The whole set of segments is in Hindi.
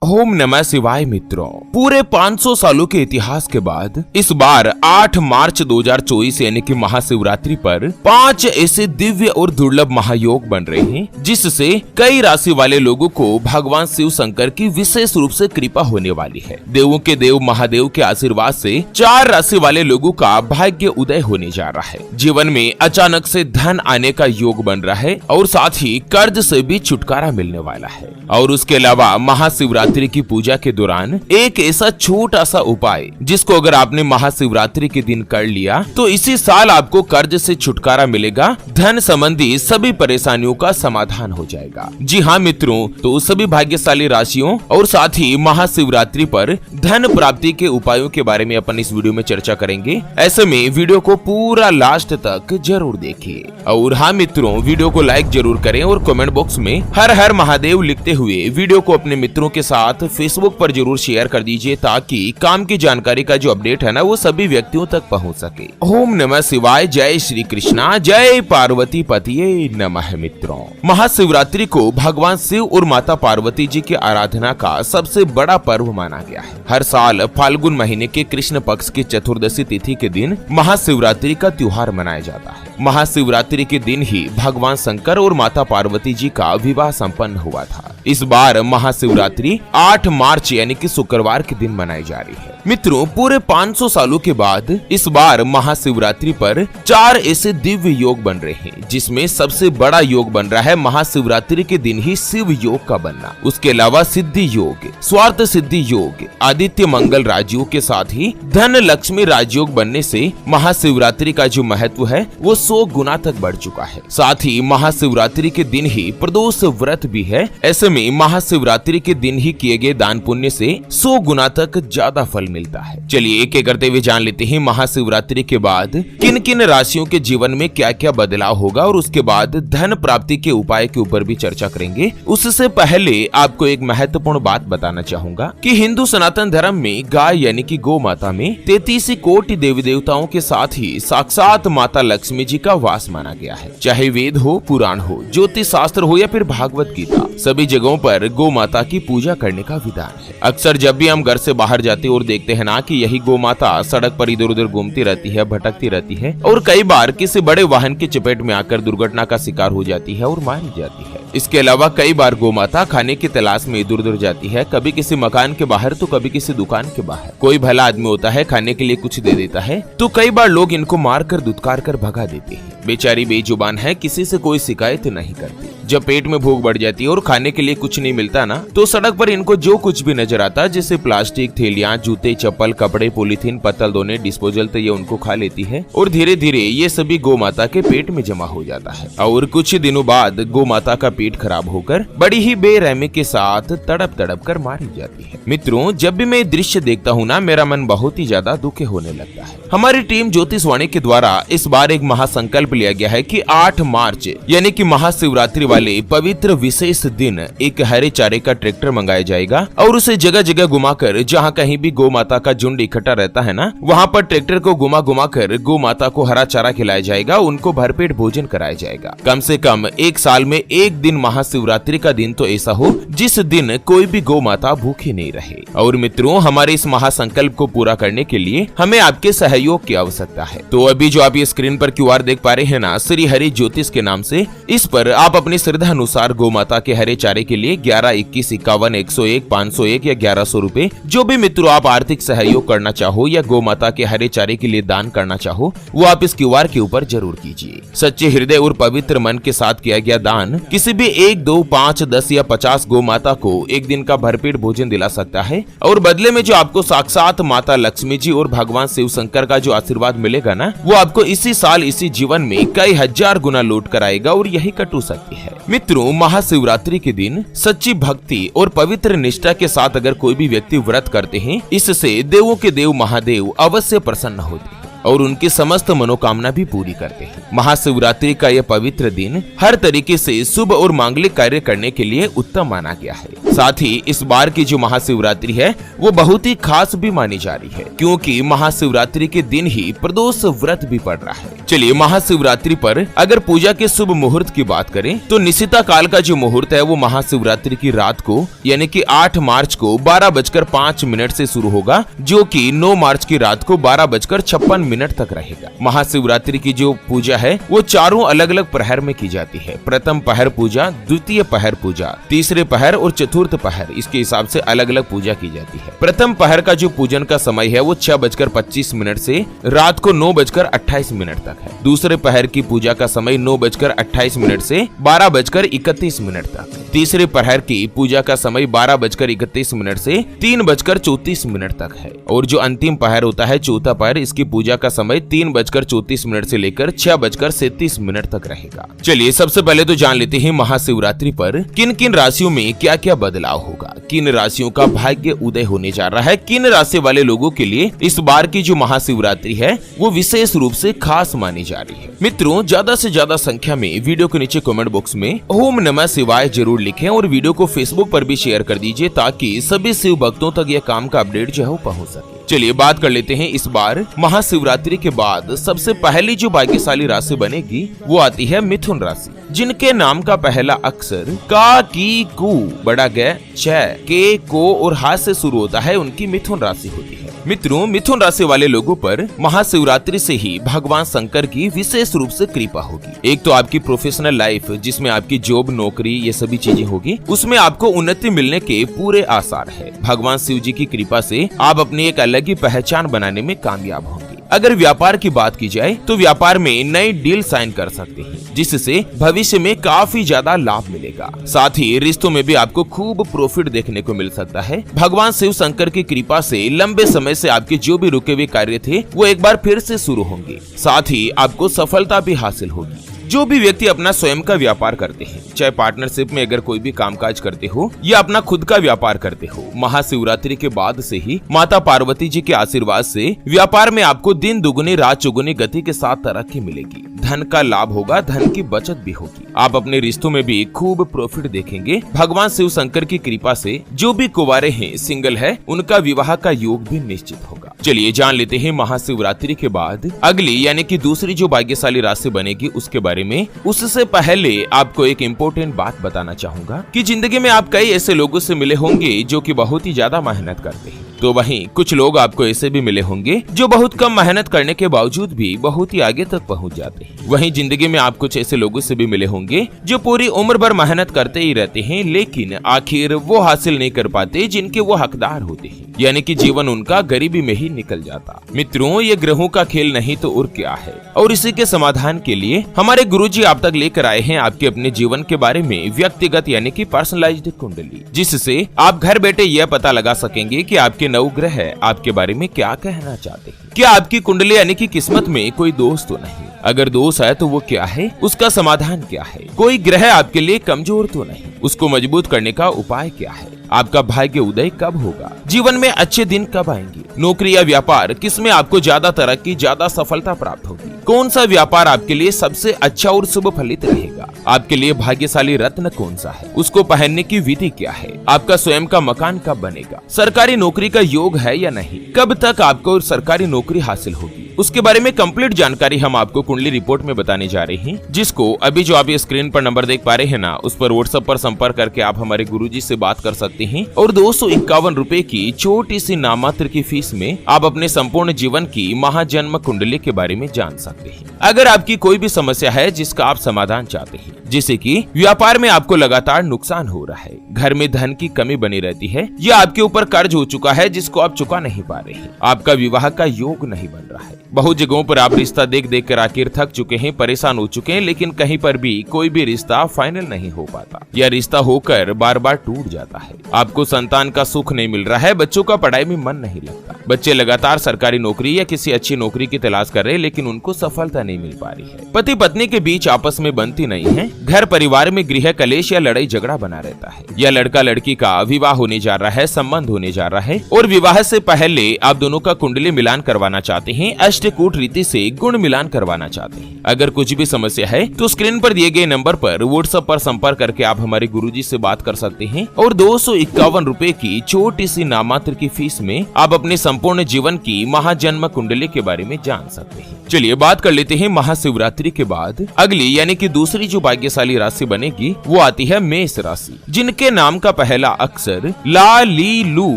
ओम नमः शिवाय मित्रों, पूरे 500 सालों के इतिहास के बाद इस बार 8 मार्च 2024 यानी कि महाशिवरात्रि पर 5 ऐसे दिव्य और दुर्लभ महायोग बन रहे हैं, जिससे कई राशि वाले लोगों को भगवान शिव शंकर की विशेष रूप से कृपा होने वाली है। देवों के देव महादेव के आशीर्वाद से 4 राशि वाले लोगों का भाग्य उदय होने जा रहा है। जीवन में अचानक से धन आने का योग बन रहा है और साथ ही कर्ज से भी छुटकारा मिलने वाला है। और उसके अलावा महाशिवरात्रि की पूजा के दौरान एक ऐसा छोटा सा उपाय जिसको अगर आपने महाशिवरात्रि के दिन कर लिया तो इसी साल आपको कर्ज से छुटकारा मिलेगा, धन संबंधी सभी परेशानियों का समाधान हो जाएगा। जी हाँ मित्रों, तो सभी भाग्यशाली राशियों और साथ ही महाशिवरात्रि पर धन प्राप्ति के उपायों के बारे में अपन इस वीडियो में चर्चा करेंगे। ऐसे में वीडियो को पूरा लास्ट तक जरूर देखिए। और हाँ मित्रों, वीडियो को लाइक जरूर करें और कमेंट बॉक्स में हर हर महादेव लिखते हुए वीडियो को अपने मित्रों के साथ फेसबुक पर जरूर शेयर कर दीजिए, ताकि काम की जानकारी का जो अपडेट है ना वो सभी व्यक्तियों तक पहुंच सके। ओम नमः शिवाय, जय श्री कृष्णा, जय पार्वती पतिये नमः। मित्रों, महाशिवरात्रि को भगवान शिव और माता पार्वती जी की आराधना का सबसे बड़ा पर्व माना गया है। हर साल फाल्गुन महीने के कृष्ण पक्ष की चतुर्दशी तिथि के दिन महाशिवरात्रि का त्योहार मनाया जाता है। महाशिवरात्रि के दिन ही भगवान शंकर और माता पार्वती जी का विवाह संपन्न हुआ था। इस बार महाशिवरात्रि 8 मार्च यानी कि शुक्रवार के दिन मनाई जा रही है। मित्रों, पूरे 500 सालों के बाद इस बार महाशिवरात्रि पर 4 ऐसे दिव्य योग बन रहे हैं, जिसमें सबसे बड़ा योग बन रहा है महाशिवरात्रि के दिन ही शिव योग का बनना। उसके अलावा सिद्धि योग, स्वार्थ सिद्धि योग, आदित्य मंगल राजयोग के साथ ही धन लक्ष्मी राजयोग बनने से महाशिवरात्रि का जो महत्व है वो 100 गुना तक बढ़ चुका है। साथ ही महाशिवरात्रि के दिन ही प्रदोष व्रत भी है। ऐसे में महाशिवरात्रि के दिन ही किए गए दान पुण्य से 100 गुना तक ज्यादा फल मिलता है। चलिए एक एक करते हुए जान लेते हैं महाशिवरात्रि के बाद किन किन राशियों के जीवन में क्या क्या बदलाव होगा, और उसके बाद धन प्राप्ति के उपाय के ऊपर भी चर्चा करेंगे। उससे पहले आपको एक महत्वपूर्ण बात बताना चाहूंगा कि हिंदू सनातन धर्म में गाय यानी कि गौ माता में 33 कोटि देवी देवताओं के साथ ही साक्षात माता लक्ष्मी जी का वास माना गया है। चाहे वेद हो, पुराण हो, ज्योतिष शास्त्र हो या फिर भागवत गीता, सभी जगहों पर गौ माता की पूजा करने का विधान है। अक्सर जब भी हम घर से बाहर जाते और देखते हैं ना कि यही गौ माता सड़क पर इधर उधर घूमती रहती है, भटकती रहती है और कई बार किसी बड़े वाहन की चपेट में आकर दुर्घटना का शिकार हो जाती है और मारी जाती है। इसके अलावा कई बार गौ माता खाने की तलाश में इधर उधर जाती है, कभी किसी मकान के बाहर तो कभी किसी दुकान के बाहर। कोई भला आदमी होता है, खाने के लिए कुछ दे देता है तो कई बार लोग इनको मारकर दुत्कार कर भगा देते हैं। बेचारी बेजुबान है, किसी से कोई शिकायत नहीं करती। जब पेट में भूख बढ़ जाती है और खाने के लिए कुछ नहीं मिलता ना, तो सड़क पर इनको जो कुछ भी नजर आता, जैसे प्लास्टिक, थैलियां, जूते, चप्पल, कपड़े, पॉलीथीन, पत्तल दोने, डिस्पोजल, तो ये उनको खा लेती है और धीरे धीरे ये सभी गौ माता के पेट में जमा हो जाता है। और कुछ दिनों बाद गौ माता का पेट खराब होकर बड़ी ही बेरहमी के साथ तड़प तड़प कर मारी जाती है। मित्रों, जब भी मैं दृश्य देखता हूँ ना, मेरा मन बहुत ही ज्यादा दुखी होने लगता है। हमारी टीम ज्योतिषवाणी के द्वारा इस बार एक महासंकल्प लिया गया है कि 8 मार्च यानी कि महाशिवरात्रि वाले पवित्र विशेष दिन एक हरे चारे का ट्रैक्टर मंगाया जाएगा और उसे जगह जगह घुमाकर, जहाँ कहीं भी गौ माता का झुंड इकट्ठा रहता है ना, वहाँ पर ट्रैक्टर को घुमा घुमा कर गौ माता को हरा चारा खिलाया जाएगा, उनको भरपेट भोजन कराया जाएगा। कम से कम एक साल में एक दिन महाशिवरात्रि का दिन तो ऐसा हो जिस दिन कोई भी गौ माता भूखी नहीं रहे। और मित्रों, हमारे इस महासंकल्प को पूरा करने के लिए हमें आपके सहयोग की आवश्यकता है। तो अभी जो आप ये स्क्रीन पर QR देख पा रहे हैं ना, श्री हरि ज्योतिष के नाम से, इस पर आप अपनी श्रद्धा अनुसार गौ माता के हरे चारे के लिए 11, 21, 51, 101, 501 या 1100 रुपए, जो भी मित्रों आप आर्थिक सहयोग करना चाहो या गौ माता के हरे चारे के लिए दान करना चाहो, वो आप इस QR के ऊपर जरूर कीजिए। सच्चे हृदय और पवित्र मन के साथ किया गया दान किसी भी 1, 2, 5, 10 या 50 गौ माता को एक दिन का भरपेट भोजन दिला सकता है। और बदले में जो आपको साक्षात माता लक्ष्मी जी और भगवान शिव शंकर का जो आशीर्वाद मिलेगा ना, वो आपको इसी साल इसी जीवन में कई हजार गुना लौट कर आएगा और यही कटु सकती है। मित्रों, महाशिवरात्रि के दिन सच्ची भक्ति और पवित्र निष्ठा के साथ अगर कोई भी व्यक्ति व्रत करते हैं, इससे देवों के देव महादेव अवश्य प्रसन्न होते हैं। और उनकी समस्त मनोकामना भी पूरी करते हैं। महाशिवरात्रि का यह पवित्र दिन हर तरीके से शुभ और मांगलिक कार्य करने के लिए उत्तम माना गया है। साथ ही इस बार की जो महाशिवरात्रि है वो बहुत ही खास भी मानी जा रही है, क्योंकि महाशिवरात्रि के दिन ही प्रदोष व्रत भी पड़ रहा है। चलिए, महाशिवरात्रि पर अगर पूजा के शुभ मुहूर्त की बात करें तो निशिता काल का जो मुहूर्त है वो महाशिवरात्रि की रात को यानी कि 8 मार्च को 12:05 से शुरू होगा, जो कि 9 मार्च की रात को 12:56 तक रहेगा। महाशिवरात्रि की जो पूजा है वो चारों अलग अलग प्रहर में की जाती है। प्रथम पहर पूजा, द्वितीय पहर पूजा, तीसरे पहर और चतुर्थ पहर, इसके हिसाब से अलग अलग पूजा की जाती है। प्रथम पहर का जो पूजन का समय है वो 6:25 से रात को 9:28 तक है। दूसरे पहर की पूजा का समय 9:28 से 12:31 तक। तीसरे पहर की पूजा का समय 12:31 से 3:34 तक है। और जो अंतिम पहर होता है चौथा पहर, इसकी पूजा का समय 3:34 से लेकर 6:37 तक रहेगा। चलिए, सबसे पहले तो जान लेते हैं महाशिवरात्रि पर किन किन राशियों में क्या क्या बदलाव होगा, किन राशियों का भाग्य उदय होने जा रहा है, किन राशि वाले लोगों के लिए इस बार की जो महाशिवरात्रि है वो विशेष रूप से खास मानी जा रही है। मित्रों, ज्यादा से ज्यादा संख्या में वीडियो के नीचे कमेंट बॉक्स में ओम नमः शिवाय जरूर लिखें और वीडियो को फेसबुक पर भी शेयर कर दीजिए ताकि सभी शिव भक्तों तक यह काम का अपडेट जो है पहुंच सके। चलिए, बात कर लेते हैं इस बार महाशिवरात्रि के बाद सबसे पहली जो भाग्यशाली राशि बनेगी वो आती है मिथुन राशि, जिनके नाम का पहला अक्षर का, की, कु, बड़ा ग, छ, के, को और हा से शुरू होता है, उनकी मिथुन राशि होती है। मित्रों, मिथुन राशि वाले लोगों पर महाशिवरात्रि से ही भगवान शंकर की विशेष रूप से कृपा होगी। एक तो आपकी प्रोफेशनल लाइफ, जिसमें आपकी जॉब, नौकरी, ये सभी चीजें होगी, उसमें आपको उन्नति मिलने के पूरे आसार है। भगवान शिव जी की कृपा से आप अपनी एक अलग ही पहचान बनाने में कामयाब होंगे। अगर व्यापार की बात की जाए तो व्यापार में नई डील साइन कर सकते हैं, जिससे भविष्य में काफी ज्यादा लाभ मिलेगा। साथ ही रिश्तों में भी आपको खूब प्रॉफिट देखने को मिल सकता है। भगवान शिव शंकर की कृपा से लंबे समय से आपके जो भी रुके हुए कार्य थे वो एक बार फिर से शुरू होंगे। साथ ही आपको सफलता भी हासिल होगी। जो भी व्यक्ति अपना स्वयं का व्यापार करते हैं, चाहे पार्टनरशिप में अगर कोई भी कामकाज करते हो या अपना खुद का व्यापार करते हो, महाशिवरात्रि के बाद से ही माता पार्वती जी के आशीर्वाद से व्यापार में आपको दिन दुगुनी रात चौगुनी गति के साथ तरक्की मिलेगी। धन का लाभ होगा, धन की बचत भी होगी। आप अपने रिश्तों में भी खूब प्रॉफिट देखेंगे। भगवान शिव शंकर की कृपा से जो भी कुंवारे हैं, सिंगल है, उनका विवाह का योग भी निश्चित होगा। चलिए, जान लेते हैं महाशिवरात्रि के बाद अगली यानी कि दूसरी जो भाग्यशाली राशि बनेगी उसके बारे में। उससे पहले आपको एक इम्पोर्टेंट बात बताना चाहूंगा कि जिंदगी में आप कई ऐसे लोगों से मिले होंगे जो कि बहुत ही ज्यादा मेहनत करते हैं, तो वहीं कुछ लोग आपको ऐसे भी मिले होंगे जो बहुत कम मेहनत करने के बावजूद भी बहुत ही आगे तक पहुंच जाते हैं। वहीं जिंदगी में आप कुछ ऐसे लोगों से भी मिले होंगे जो पूरी उम्र भर मेहनत करते ही रहते हैं, लेकिन आखिर वो हासिल नहीं कर पाते जिनके वो हकदार होते हैं, यानी कि जीवन उनका गरीबी में ही निकल जाता। मित्रों, ये ग्रहों का खेल नहीं तो और क्या है। और इसी के समाधान के लिए हमारे गुरुजी आप तक लेकर आए हैं आपके अपने जीवन के बारे में व्यक्तिगत यानी कि पर्सनलाइज्ड कुंडली, जिससे आप घर बैठे यह पता लगा सकेंगे कि आपके नवग्रह आपके बारे में क्या कहना चाहते हैं। क्या आपकी कुंडली यानी कि किस्मत में कोई दोष तो नहीं? अगर दोष है तो वो क्या है, उसका समाधान क्या है? कोई ग्रह आपके लिए कमजोर तो नहीं, उसको मजबूत करने का उपाय क्या है? आपका भाग्य उदय कब होगा? जीवन में अच्छे दिन कब आएंगे? नौकरी या व्यापार, किसमें आपको ज्यादा तरक्की, ज्यादा सफलता प्राप्त होगी? कौन सा व्यापार आपके लिए सबसे अच्छा और शुभ फलित रहेगा? आपके लिए भाग्यशाली रत्न कौन सा है? उसको पहनने की विधि क्या है? आपका स्वयं का मकान कब बनेगा? सरकारी नौकरी का योग है या नहीं? कब तक आपको सरकारी नौकरी हासिल होगी? उसके बारे में कंप्लीट जानकारी हम आपको कुंडली रिपोर्ट में बताने जा रहे हैं, जिसको अभी जो आप ये स्क्रीन पर नंबर देख पा रहे हैं ना, उस पर व्हाट्सएप पर संपर्क करके आप हमारे गुरुजी से बात कर सकते हैं और 251 रुपए की छोटी सी नामात्र की फीस में आप अपने संपूर्ण जीवन की महाजन्म कुंडली के बारे में जान सकते हैं। अगर आपकी कोई भी समस्या है जिसका आप समाधान चाहते हैं, जैसे कि व्यापार में आपको लगातार नुकसान हो रहा है, घर में धन की कमी बनी रहती है, या आपके ऊपर कर्ज हो चुका है जिसको आप चुका नहीं पा रहे हैं, आपका विवाह का योग नहीं बन रहा है, बहुत जगहों पर आप रिश्ता देख देख कर आखिर थक चुके हैं, परेशान हो चुके हैं, लेकिन कहीं पर भी कोई भी रिश्ता फाइनल नहीं हो पाता, या रिश्ता होकर बार बार टूट जाता है, आपको संतान का सुख नहीं मिल रहा है, बच्चों का पढ़ाई में मन नहीं लगता, बच्चे लगातार सरकारी नौकरी या किसी अच्छी नौकरी की तलाश कर रहे हैं, लेकिन उनको सफलता नहीं मिल पा रही है। पति पत्नी के बीच आपस में बनती नहीं है। घर परिवार में गृह कलेश या लड़ाई झगड़ा बना रहता है। या लड़का लड़की का विवाह होने जा रहा है, संबंध होने जा रहा है और विवाह से पहले आप दोनों का कुंडली मिलान करवाना चाहते हैं, अष्टकूट रीति से गुण मिलान करवाना चाहते हैं। अगर कुछ भी समस्या है तो स्क्रीन पर दिए गए नंबर पर व्हाट्सएप पर संपर्क करके आप हमारे गुरुजी से बात कर सकते हैं और 251 रुपए की छोटी सी नामात्र की फीस में आप अपने संपूर्ण जीवन की महाजन्म कुंडली के बारे में जान सकते हैं। चलिए बात कर लेते हैं महाशिवरात्रि के बाद अगली यानी कि दूसरी जो भाग्यशाली राशि बनेगी वो आती है मेष राशि, जिनके नाम का पहला अक्षर ला, ली, लू,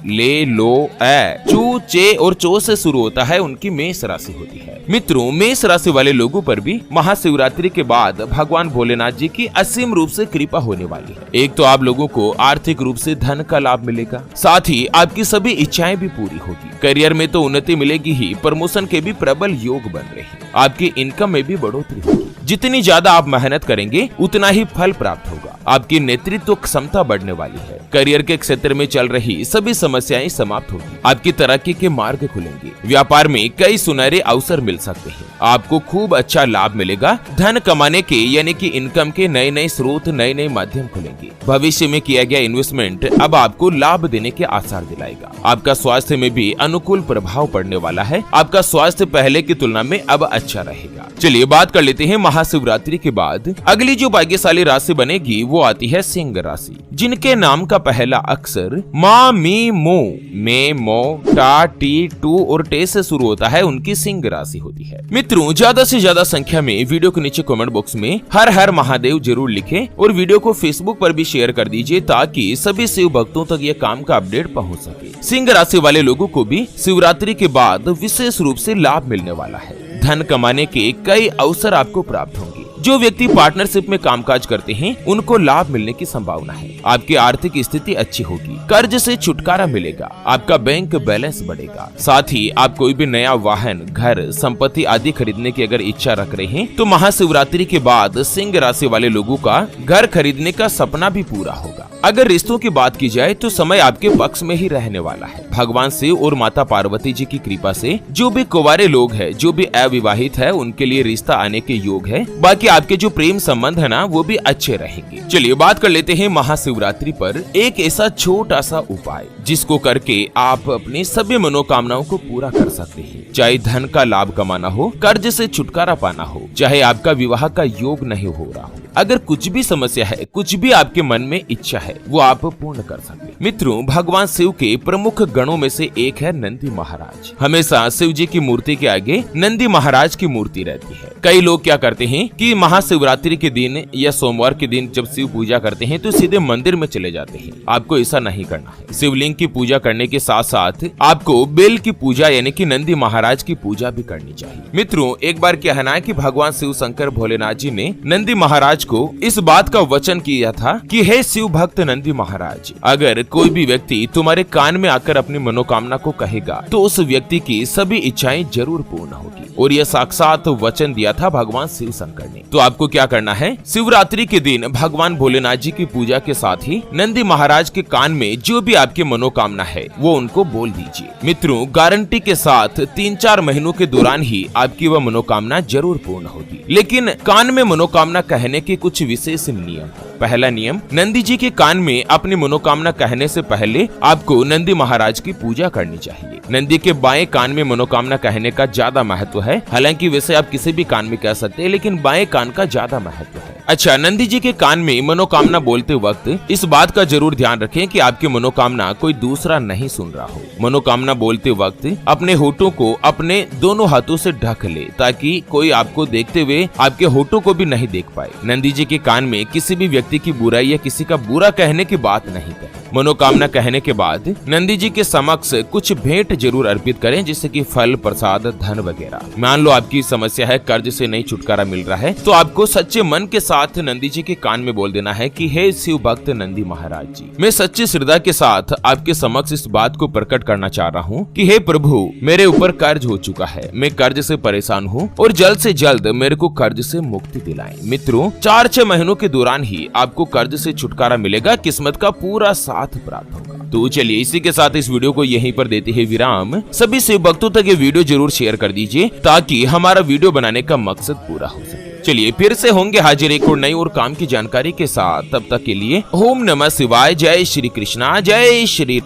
ले, लो, ए, चू, चे और चो से शुरू होता है, उनकी मेष राशि होती है। मित्रों, मेष राशि वाले लोगों पर भी महाशिवरात्रि के बाद भगवान भोलेनाथ जी की असीम रूप से कृपा होने वाली है। एक तो आप लोगों को आर्थिक रूप से धन का लाभ मिलेगा, साथ ही आपकी सभी इच्छाएं भी पूरी होगी। करियर में तो उन्नति मिलेगी ही, प्रमोशन के भी प्रबल योग बन रहे हैं। आपकी इनकम में भी बढ़ोतरी होगी। जितनी ज्यादा आप मेहनत करेंगे उतना ही फल प्राप्त होगा। आपकी नेतृत्व क्षमता बढ़ने वाली है। करियर के क्षेत्र में चल रही सभी समस्याएं समाप्त होगी। आपकी तरक्की के मार्ग खुलेंगे। व्यापार में कई सुनहरे अवसर मिल सकते हैं। आपको खूब अच्छा लाभ मिलेगा। धन कमाने के यानी कि इनकम के नए नए स्रोत, नए नए माध्यम खुलेंगे। भविष्य में किया गया इन्वेस्टमेंट अब आपको लाभ देने के आसार दिलाएगा। आपका स्वास्थ्य में भी अनुकूल प्रभाव पड़ने वाला है। आपका स्वास्थ्य पहले की तुलना में अब अच्छा रहेगा। चलिए बात कर लेते हैं महाशिवरात्रि के बाद अगली जो भाग्यशाली राशि बनेगी वो आती है सिंह राशि, जिनके नाम का पहला अक्षर मा, मी, मो, मे, मो, टा, टी, टू और टे से शुरू होता है, उनकी सिंह राशि होती है। मित्रों, ज्यादा से ज्यादा संख्या में वीडियो के नीचे कमेंट बॉक्स में हर हर महादेव जरूर लिखें और वीडियो को फेसबुक पर भी शेयर कर दीजिए ताकि सभी शिव भक्तों तक ये काम का अपडेट पहुंच सके। सिंह राशि वाले लोगों को भी शिवरात्रि के बाद विशेष रूप से लाभ मिलने वाला है। धन कमाने के कई अवसर आपको प्राप्त होंगे। जो व्यक्ति पार्टनरशिप में कामकाज करते हैं उनको लाभ मिलने की संभावना है। आपकी आर्थिक स्थिति अच्छी होगी। कर्ज से छुटकारा मिलेगा। आपका बैंक बैलेंस बढ़ेगा। साथ ही आप कोई भी नया वाहन, घर, संपत्ति आदि खरीदने की अगर इच्छा रख रहे हैं तो महाशिवरात्रि के बाद सिंह राशि वाले लोगों का घर खरीदने का सपना भी पूरा होगा। अगर रिश्तों की बात की जाए तो समय आपके पक्ष में ही रहने वाला है। भगवान शिव और माता पार्वती जी की कृपा से जो भी कुंवारे लोग हैं, जो भी अविवाहित है, उनके लिए रिश्ता आने के योग है। बाकी आपके जो प्रेम संबंध है ना वो भी अच्छे रहेंगे। चलिए बात कर लेते हैं महाशिवरात्रि पर एक ऐसा छोटा सा उपाय जिसको करके आप अपनी सभी मनोकामनाओं को पूरा कर सकते हैं। चाहे धन का लाभ कमाना हो, कर्ज से छुटकारा पाना हो, चाहे आपका विवाह का योग नहीं हो रहा हो, अगर कुछ भी समस्या है, कुछ भी आपके मन में इच्छा है, वो आप पूर्ण कर सकते। मित्रों, भगवान शिव के प्रमुख गणों में से एक है नंदी महाराज। हमेशा शिव जी की मूर्ति के आगे नंदी महाराज की मूर्ति रहती है। कई लोग क्या करते हैं कि महाशिवरात्रि के दिन या सोमवार के दिन जब शिव पूजा करते हैं तो सीधे मंदिर में चले जाते हैं। आपको ऐसा नहीं करना है। शिवलिंग की पूजा करने के साथ साथ आपको बेल की पूजा यानी कि नंदी महाराज की पूजा भी करनी चाहिए। मित्रों, एक बार क्या है ना कि भगवान शिव शंकर भोलेनाथ जी ने नंदी महाराज को इस बात का वचन किया था कि हे शिव भक्त नंदी महाराज, अगर कोई भी व्यक्ति तुम्हारे कान में आकर अपनी मनोकामना को कहेगा तो उस व्यक्ति की सभी इच्छाएं जरूर पूर्ण होगी। और यह साक्षात वचन दिया था भगवान शिव शंकर ने। तो आपको क्या करना है, शिवरात्रि के दिन भगवान भोलेनाथ जी की पूजा के साथ ही नंदी महाराज के कान में जो भी आपकी मनोकामना है वो उनको बोल दीजिए। मित्रों, गारंटी के साथ 3-4 महीनों के दौरान ही आपकी वह मनोकामना जरूर पूर्ण होगी। लेकिन कान में मनोकामना कहने के कुछ विशेष नियम। पहला नियम, नंदी जी के कान में अपनी मनोकामना कहने से पहले आपको नंदी महाराज की पूजा करनी चाहिए। नंदी के बाएं कान में मनोकामना कहने का ज्यादा महत्व है। हालांकि वैसे आप किसी भी कान में कह सकते हैं, लेकिन बाएं कान का ज्यादा महत्व है। अच्छा, नंदी जी के कान में मनोकामना बोलते वक्त इस बात का जरूर ध्यान रखें कि आपकी मनोकामना कोई दूसरा नहीं सुन रहा हो। मनोकामना बोलते वक्त अपने होठों को अपने दोनों हाथों से ढक ले ताकि कोई आपको देखते हुए आपके होठों को भी नहीं देख पाए। नंदी जी के कान में किसी भी व्यक्ति की बुराई या किसी का बुरा कहने की बात नहीं करें। मनोकामना कहने के बाद नंदी जी के समक्ष कुछ भेंट जरूर अर्पित करें, जैसे कि फल, प्रसाद, धन वगैरह। मान लो आपकी समस्या है, कर्ज से नहीं छुटकारा मिल रहा है, तो आपको सच्चे मन के साथ नंदी जी के कान में बोल देना है कि हे शिव भक्त नंदी महाराज जी, मैं सच्ची श्रद्धा के साथ आपके समक्ष इस बात को प्रकट करना चाह रहा हूँ कि हे प्रभु, मेरे ऊपर कर्ज हो चुका है, मैं कर्ज से परेशान हूँ और जल्द से जल्द मेरे को कर्ज से मुक्ति दिलाएं। मित्रों, 4-6 महीनों के दौरान ही आपको कर्ज से छुटकारा मिलेगा। किस्मत का पूरा साथ साथ प्राप्त होगा। तो चलिए इसी के साथ इस वीडियो को यहीं पर देते हैं विराम। सभी शिव भक्तों तक ये वीडियो जरूर शेयर कर दीजिए ताकि हमारा वीडियो बनाने का मकसद पूरा हो सके। चलिए फिर से होंगे हाजिर एक और नई और काम की जानकारी के साथ। तब तक के लिए ओम नमः शिवाय। जय श्री कृष्णा, जय श्री